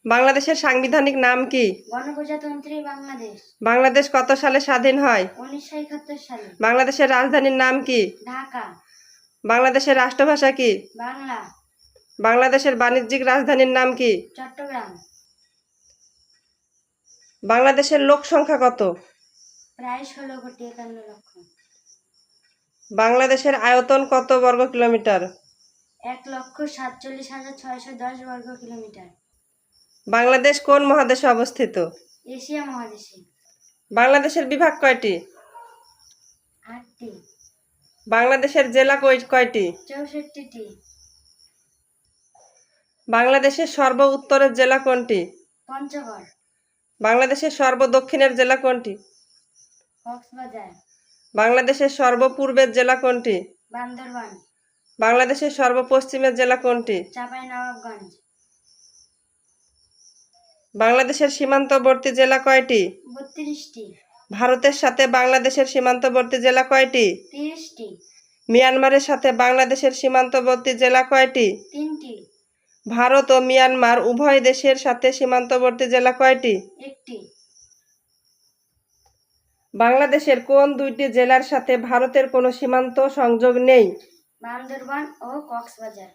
বাংলাদেশের সাংবিধানিক নাম কি? গণপ্রজাতন্ত্রী বাংলাদেশ। বাংলাদেশ কত সালে স্বাধীন হয়? 1971 সালে। বাংলাদেশের রাজধানীর নাম কি? ঢাকা। বাংলাদেশের রাষ্ট্রভাষা কি? বাংলা। বাংলাদেশের বাণিজ্যিক রাজধানীর নাম কি? চট্টগ্রাম। বাংলাদেশের লোক সংখ্যা কত? প্রায় 16,51,00,000। বাংলাদেশের আয়তন কত বর্গ কিলোমিটার? 1,47,610 বর্গ কিলোমিটার। বাংলাদেশ কোন মহাদেশে অবস্থিত? এশিয়া মহাদেশে। বাংলাদেশের বিভাগ কয়টি? 8টি। বাংলাদেশের জেলা কয়টি? 64টি। বাংলাদেশের সর্ব উত্তরের জেলা কোনটি? পঞ্চগড়। বাংলাদেশের সর্ব দক্ষিণের জেলা কোনটি? কক্সবাজার। বাংলাদেশের সর্ব পূর্বের জেলা কোনটি? বান্দরবান। বাংলাদেশের সর্ব পশ্চিমের জেলা কোনটি? চাঁপাইনবাবগঞ্জ। বাংলাদেশের সীমান্তবর্তী জেলা কয়টি? 32টি। ভারতের সাথে বাংলাদেশের সীমান্তবর্তী জেলা কয়টি? 30টি। মিয়ানমারের সাথে বাংলাদেশের সীমান্তবর্তী জেলা কয়টি? 3টি। ভারত ও মিয়ানমার উভয় দেশের সাথে সীমান্তবর্তী জেলা কয়টি? 1টি। বাংলাদেশের কোন দুইটি জেলার সাথে ভারতের কোনো সীমান্ত সংযোগ নেই? বান্দরবান ও কক্সবাজার।